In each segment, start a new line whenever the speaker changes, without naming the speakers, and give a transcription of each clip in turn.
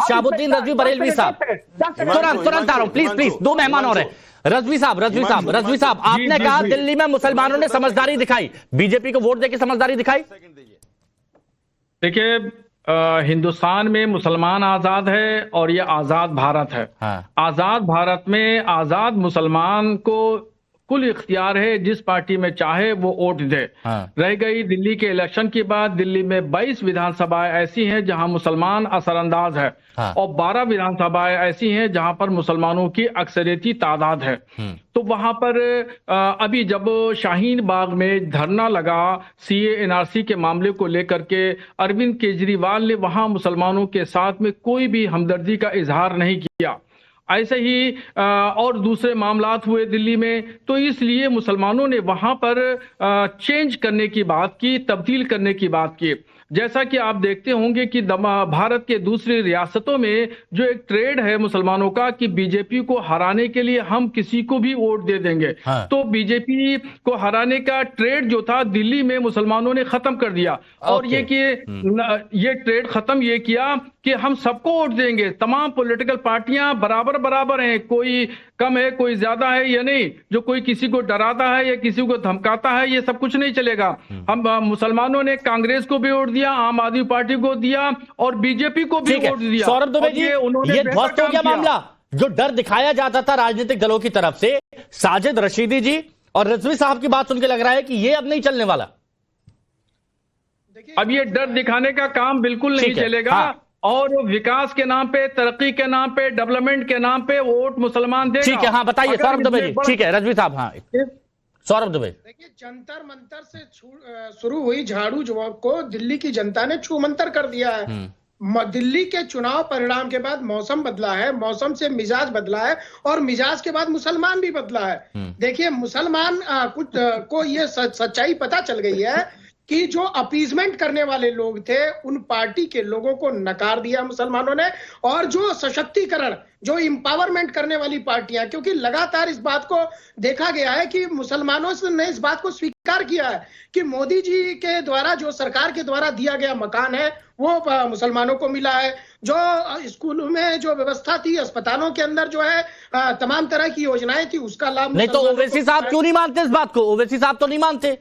शहाबुद्दीन रजवी बरेलवी साहब, तुरंत आ रहा हूं, प्लीज, दो मेहमान और हैं। रजवी साहब, आपने कहा दिल्ली में मुसलमानों ने समझदारी दिखाई, बीजेपी को वोट देके समझदारी दिखाई।
देखिए, हिंदुस्तान में मुसलमान आजाद है और ये आजाद भारत है।
हाँ।
आजाद भारत में आजाद मुसलमान को कुल इख्तियार है, जिस पार्टी में चाहे वो वोट दे।
हाँ।
रह गई दिल्ली के इलेक्शन की बात, दिल्ली में 22 विधानसभाएं ऐसी हैं जहां मुसलमान असरअंदाज है।
हाँ।
और 12 विधानसभाएं ऐसी हैं जहां पर मुसलमानों की अक्सरियती तादाद है। तो वहां पर अभी जब शाहीन बाग में धरना लगा सीए एनआरसी के मामले को लेकर के, अरविंद केजरीवाल ने वहां मुसलमानों के साथ में कोई भी हमदर्दी का इजहार नहीं किया। ऐसे ही और दूसरे मामलात हुए दिल्ली में, तो इसलिए मुसलमानों ने वहां पर चेंज करने की बात की, तब्दील करने की बात की। जैसा कि आप देखते होंगे कि भारत के दूसरी रियासतों में जो एक ट्रेड है मुसलमानों का कि बीजेपी को हराने के लिए हम किसी को भी वोट दे देंगे।
हाँ।
तो बीजेपी को हराने का ट्रेड जो था दिल्ली में मुसलमानों ने खत्म कर दिया। और ये कि ये ट्रेड खत्म ये किया कि हम सबको वोट देंगे, तमाम पॉलिटिकल पार्टियां बराबर हैं, कोई कम है कोई ज्यादा है या नहीं, जो कोई किसी को डराता है या किसी को धमकाता है, ये सब कुछ नहीं चलेगा। हम मुसलमानों ने कांग्रेस को भी वोट दिया, आम आदमी पार्टी को दिया और बीजेपी को भी वोट दिया।
सौरभ दुबे जी, ये ध्वस्त हो गया मामला। जो डर दिखाया जाता था राजनीतिक दलों की तरफ से, साजिद रशीदी जी और रिजवी साहब की बात सुन के लग रहा है कि ये अब नहीं चलने वाला।
अब ये डर दिखाने का काम बिल्कुल नहीं चलेगा। हाँ। और विकास के नाम पे, तरक्की के नाम पे, डेवलपमेंट के नाम पे वोट मुसलमान देगा।
ठीक है, हाँ बताइए सौरभ दुबे जी। ठीक है रजवी साहब। हाँ सौरभ दुबे,
देखिए, जंतर मंतर से शुरू हुई झाड़ू जवाब को दिल्ली की जनता ने छू मंतर कर दिया है। दिल्ली के चुनाव परिणाम के बाद मौसम बदला है, मौसम से मिजाज बदला है और मिजाज के बाद मुसलमान भी बदला है। देखिए, मुसलमान को ये सच्चाई पता चल गई है कि जो अपीजमेंट करने वाले लोग थे उन पार्टी के लोगों को नकार दिया मुसलमानों ने, और जो सशक्तिकरण, जो इंपावरमेंट करने वाली पार्टियां, क्योंकि लगातार इस बात को देखा गया है कि मुसलमानों ने इस बात को स्वीकार किया है कि मोदी जी के द्वारा, जो सरकार के द्वारा दिया गया मकान है वो मुसलमानों को मिला है। जो स्कूलों में जो व्यवस्था थी, अस्पतालों के अंदर जो है तमाम तरह की योजनाएं थी, उसका लाभ
नहीं। तो ओवैसी साहब क्यों नहीं मानते इस बात को? ओवैसी साहब तो नहीं मानते।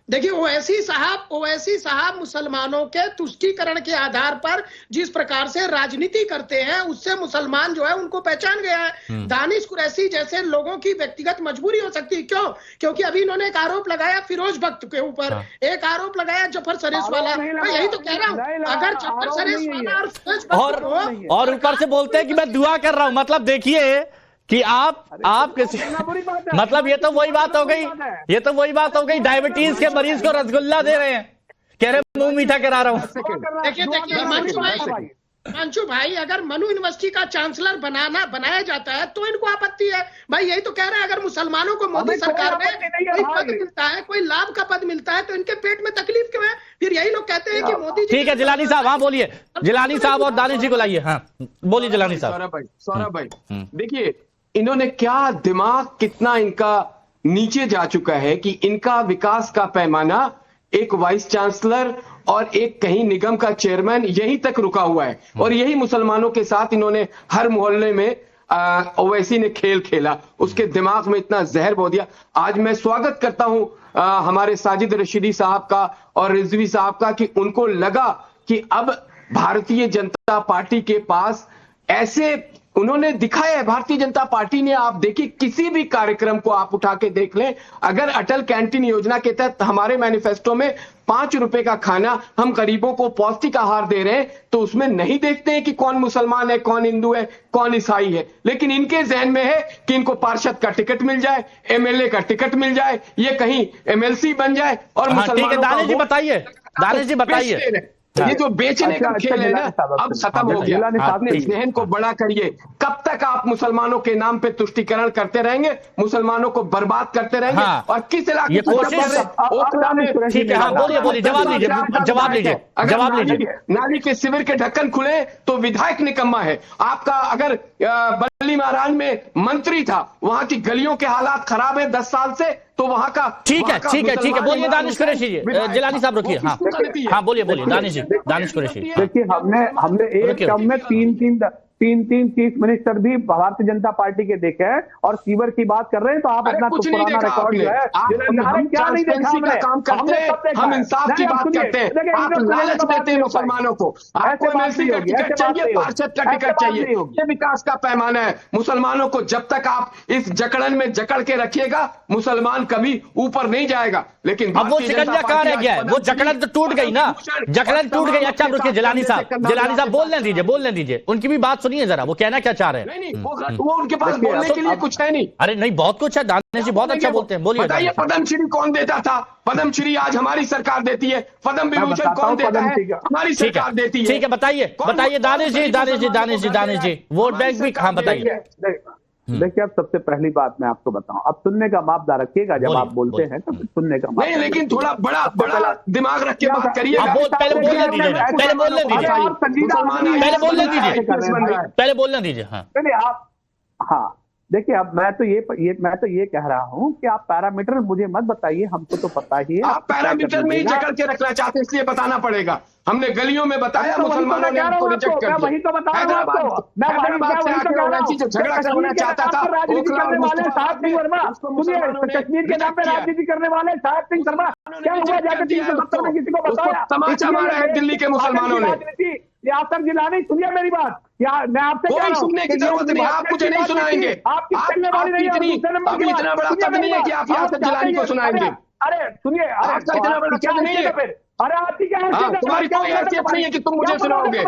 देखिए, ओवैसी साहब मुसलमानों के तुष्टीकरण के आधार पर जिस प्रकार से राजनीति करते हैं, उससे मुसलमान जो है उनको पहचान गया है। दानिश कुरैशी जैसे लोगों की व्यक्तिगत मजबूरी हो सकती है। क्यों? क्योंकि अभी इन्होंने एक आरोप लगाया फिरोज भक्त के ऊपर। हाँ। एक आरोप लगाया जफर सरेस वाला। मैं यही तो कह रहा हूँ, अगर जफर सरेस वाला
और ऊपर से बोलते हैं कि मैं दुआ कर रहा हूं। मतलब देखिए कि आप किसी, मतलब ये तो वही बात हो गई, डायबिटीज के मरीज को रसगुल्ला दे रहे हैं, कह रहे मुंह मीठा करा रहा हूं।
देखिए मंशू भाई, अगर मनु यूनिवर्सिटी का चांसलर बनाया जाता है तो इनको आपत्ति है। भाई यही तो कह रहे हैं, अगर मुसलमानों को मोदी सरकार में कोई पद मिलता है, कोई लाभ का पद मिलता है, तो इनके पेट में तकलीफ क्यों है? फिर यही लोग कहते हैं कि मोदी जी।
ठीक है जिलानी साहब, हाँ बोलिए। जिलानी साहब और दानिश जी को लाइए। हाँ बोलिए जिलानी साहब।
सौरभ भाई, देखिए इन्होंने क्या दिमाग कितना इनका नीचे जा चुका है कि इनका विकास का पैमाना एक वाइस चांसलर और एक कहीं निगम का चेयरमैन यहीं तक रुका हुआ है। और यही मुसलमानों के साथ इन्होंने हर मोहल्ले में ओवैसी ने खेल खेला, उसके दिमाग में इतना जहर बो दिया। आज मैं स्वागत करता हूं हमारे साजिद रशीदी साहब का और रिजवी साहब का कि उनको लगा कि अब भारतीय जनता पार्टी के पास ऐसे उन्होंने दिखाया है। भारतीय जनता पार्टी ने, आप देखिए किसी भी कार्यक्रम को आप उठा के देख लें, अगर अटल कैंटीन योजना के तहत हमारे मैनिफेस्टो में 5 रुपए का खाना हम गरीबों को पौष्टिक आहार दे रहे हैं, तो उसमें नहीं देखते हैं कि कौन मुसलमान है, कौन हिंदू है, कौन ईसाई है। लेकिन इनके जहन में है कि इनको पार्षद का टिकट मिल जाए, एमएलए का टिकट मिल जाए, ये कहीं एमएलसी बन जाए और मुसलमानों
दानिश जी बताइए।
ये जो बेचने का खेल है ना, अब खत्म हो गया। अपने जहन को बड़ा करिए। कब तक आप मुसलमानों के नाम पे तुष्टीकरण करते रहेंगे, मुसलमानों को बर्बाद करते रहेंगे?
हाँ।
और किस इलाके
ये कोशिश। ठीक है, हाँ बोलिए, जवाब लीजिए।
नाली के शिविर के ढक्कन खुले तो विधायक निकम्मा है आपका। अगर बल्ली महाराज में मंत्री था, वहां की गलियों के हालात खराब है 10 साल से, तो वहां का
ठीक है बोलिए दानिश कुरैशी जी, जिलानी साहब रुकिए। हाँ बोलिए दानिश जी, दानिश कुरैशी।
देखिए हमने एक टर्म में तीन चीफ मिनिस्टर भी भारतीय जनता पार्टी के देखे हैं, और सीवर की बात कर रहे हैं तो आप अपना
कुछ नहीं
पुराना
देखा
रिकॉर्ड जो है क्या नहीं देखा हमने,
काम करते हैं, हम इंसाफ की बात करते हैं, आप लालच देते हैं मुसलमानों को, आपको एमएलसी का टिकट चाहिए, पार्षद का टिकट चाहिए, ये विकास का पैमाना है। मुसलमानों को जब तक आप इस जकड़न में जकड़ के रखिएगा, मुसलमान कभी ऊपर नहीं जाएगा। लेकिन
अब वो शिकंजा कहाँ रह गया है? वो जकड़न तो टूट गई ना, जकड़न टूट गई। अच्छा रुकिए, जिलानी साहब बोलने दीजिए, उनकी भी बात सुनिए जरा, वो कहना क्या चाह रहे हैं।
नहीं वो उनके पास बोलने के लिए कुछ है नहीं।
अरे नहीं, बहुत कुछ है, दानिश जी बहुत अच्छा बोलते हैं, बोलिए।
बताइए पद्मश्री कौन देता था? पद्मश्री आज हमारी सरकार देती है। पद्म विभूषण कौन देता है? हमारी सरकार देती है।
ठीक है, बताइए दानिश जी, वोट बैंक भी। हाँ बताइए।
देखिए, अब सबसे पहली बात मैं आपको बताऊं, अब सुनने का मापदा रखिएगा, जब आप बोलते हैं तो सुनने का
नहीं, लेकिन थोड़ा बड़ा दिमाग रख के बात करिएगा।
पहले बोलने दीजिए।
हाँ देखिए, अब मैं तो ये कह रहा हूँ कि आप पैरामीटर मुझे मत बताइए, हमको तो पता ही है।
आप पैरामीटर में ही जकड़ के रखना चाहते हैं, इसलिए बताना पड़ेगा। हमने गलियों में बताया, मुसलमानों ने हमको रिजेक्ट कर दिया। हैदराबाद से आके ओवैसी जो झगड़ा करना चाहता था,
कश्मीर के नाम पे राजनीति करने वाले साहब सिंह शर्मा, क्या हुआ जाकर 370 में किसी को बताया?
तमाचा मारा है दिल्ली के मुसलमानों ने।
आप तक जिलानी, सुनिए मेरी बात, मैं आपसे
कोई सुनने की जरूरत नहीं, आप मुझे नहीं सुनाएंगे। अभी इतना बड़ा कद नहीं है कि आप यहाँ से जिलानी को सुनाएंगे।
अरे सुनिए,
आपका इतना बड़ा कद नहीं है।
अरे आपकी क्या
तुम्हारी कोई हैसियत नहीं है कि तुम मुझे सुनाओगे।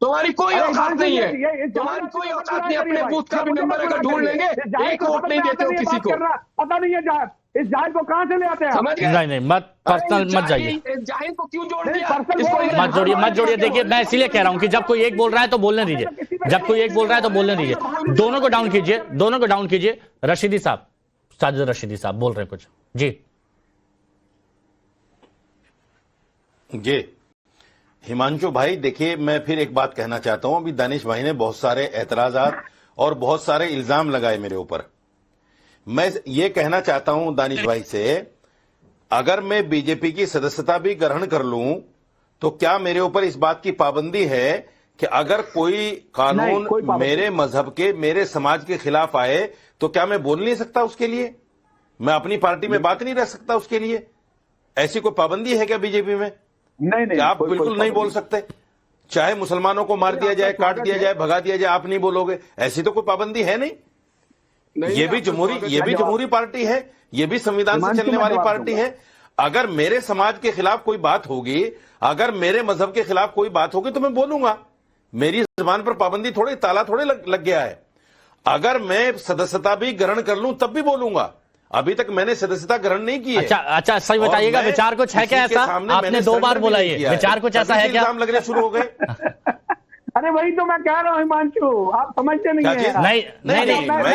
तुम्हारी कोई औकात नहीं है, तुम्हारी कोई औकात नहीं। अपने बूथ का भी नंबर अगर ढूंढ लेंगे, एक वोट नहीं देते हो किसी को।
पता नहीं है जाहिर, इस जाहिर को कहाँ से ले आते हैं?
समझ गए?
नहीं मत पर्सनल मत जाइए,
जाहिर को क्यों जोड़ दिया?
मत जोड़िए। देखिए, मैं इसीलिए कह रहा हूँ कि जब कोई एक बोल रहा है तो बोलने दीजिए, दोनों को डाउन कीजिए। रशीदी साहब, साजिद रशीदी साहब बोल रहे हैं कुछ जी।
हिमांशु भाई, देखिए मैं फिर एक बात कहना चाहता हूं। अभी दानिश भाई ने बहुत सारे एतराजात और बहुत सारे इल्जाम लगाए मेरे ऊपर। मैं ये कहना चाहता हूं दानिश भाई से, अगर मैं बीजेपी की सदस्यता भी ग्रहण कर लूं तो क्या मेरे ऊपर इस बात की पाबंदी है कि अगर कोई कानून मेरे मजहब के, मेरे समाज के खिलाफ आए तो क्या मैं बोल नहीं सकता उसके लिए? मैं अपनी पार्टी में बात नहीं रख सकता उसके लिए? ऐसी कोई पाबंदी है क्या बीजेपी में?
नहीं,
आप बिल्कुल नहीं बोल सकते? चाहे मुसलमानों को मार दिया जाए, काट दिया जाए, भगा दिया जाए, आप नहीं बोलोगे? ऐसी तो कोई पाबंदी है नहीं। ये भी जमहूरी पार्टी है, ये भी संविधान से चलने वाली पार्टी है। अगर मेरे समाज के खिलाफ कोई बात होगी, अगर मेरे मजहब के खिलाफ कोई बात होगी तो मैं बोलूंगा। मेरी जुबान पर पाबंदी थोड़ी, ताला थोड़े लग गया है। अगर मैं सदस्यता भी ग्रहण कर लूं तब भी बोलूंगा। अभी तक मैंने सदस्यता ग्रहण नहीं की है।
अच्छा सही बताइएगा, विचार कुछ है क्या ऐसा? आपने 2 बार बोला ये, विचार कुछ ऐसा है क्या?
इल्जाम लगने शुरू हो गए।
अरे वही तो मैं कह रहा हूँ हिमांशु, आप समझते नहीं है।
नहीं,
मैं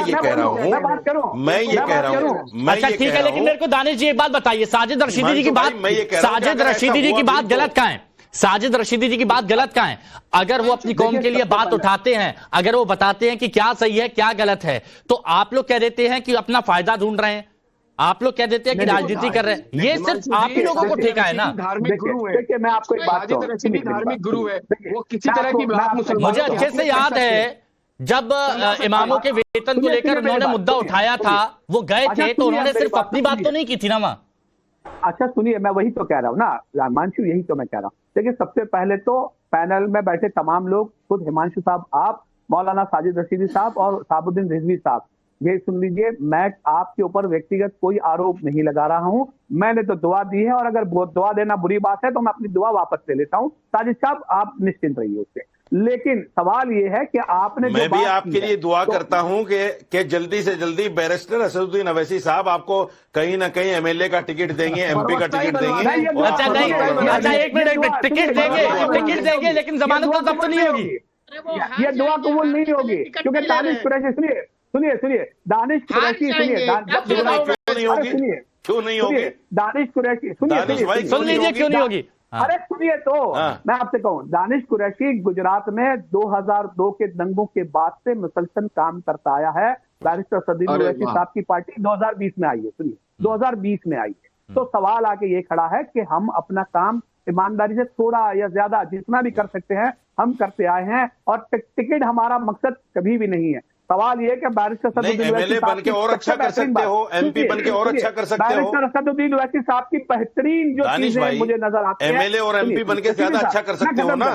ये कह रहा हूँ।
अच्छा ठीक है, लेकिन मेरे को दानिश जी एक बात बताइए, साजिद रशीदी जी की बात गलत कहाँ है? साजिद रशीदी जी की बात गलत कहाँ है? अगर वो अपनी कौम के लिए बात उठाते हैं, अगर वो बताते हैं कि क्या सही है क्या गलत है, तो आप लोग कह देते हैं कि अपना फायदा ढूंढ रहे हैं, आप लोग कह देते हैं कि राजनीति कर रहे हैं। ये सिर्फ आप ही लोगों को ठेका है ना।
धार्मिक गुरु है।
देखिए, मैं आपको एक बात कहूं,
धार्मिक गुरु है, वो किसी तरह की बात मुसलमान।
मुझे अच्छे से याद है जब इमामों के वेतन को लेकर उन्होंने मुद्दा उठाया था, वो गए थे तो उन्होंने सिर्फ अपनी बात तो नहीं की थी ना वहां।
अच्छा सुनिए, मैं वही तो कह रहा हूँ ना हिमांशु, यही तो मैं कह रहा हूँ। देखिए, सबसे पहले तो पैनल में बैठे तमाम लोग, खुद हिमांशु साहब, आप, मौलाना साजिद रशीदी साहब और साबुद्दीन रिजवी साहब, ये सुन लीजिए, मैं आपके ऊपर व्यक्तिगत कोई आरोप नहीं लगा रहा हूं। मैंने तो दुआ दी है, और अगर दुआ देना बुरी बात है तो मैं अपनी दुआ वापस ले लेता हूं। साजिद साहब, आप निश्चिंत रहिए उससे। लेकिन सवाल ये है कि आपने,
मैं भी आपके लिए दुआ करता हूं कि जल्दी से जल्दी बैरिस्टर असदुद्दीन अवैसी साहब आपको कहीं ना कहीं एमएलए का टिकट देंगे, एमपी का टिकट देंगे।
अच्छा नहीं, अच्छा एक मिनट, टिकट देंगे, लेकिन जमानत तो तब तो नहीं होगी।
ये दुआ कबूल नहीं होगी, क्योंकि दानिश कुरैशी, सुनिए दानिश कुरैशी,
क्यों नहीं होगी?
दानिश कुरैशी,
सुन लीजिए क्यों नहीं होगी।
अरे सुनिए तो, मैं आपसे कहूं, दानिश कुरैशी गुजरात में 2002 के दंगों के बाद से मुसलसल काम करता आया है। बैरिस्टर असदुद्दीन ओवैसी साहब की पार्टी 2020 में आई है। सुनिए, 2020 में आई है। तो सवाल आके ये खड़ा है कि हम अपना काम ईमानदारी से थोड़ा या ज्यादा जितना भी कर सकते हैं हम करते आए हैं, और टिकट हमारा मकसद कभी भी नहीं है। सवाल ये कि बैरिस्टर सदरुद्दीन
एमएलए बन के और अच्छा कर सकते हो, एमपी बन के और अच्छा कर सकते हो।
बैरिस्टर सदरुद्दीन ओवैसी साहब की बेहतरीन जो चीजें मुझे नजर आती है,
एमएलए और एमपी बन के ज्यादा अच्छा कर सकते हो ना।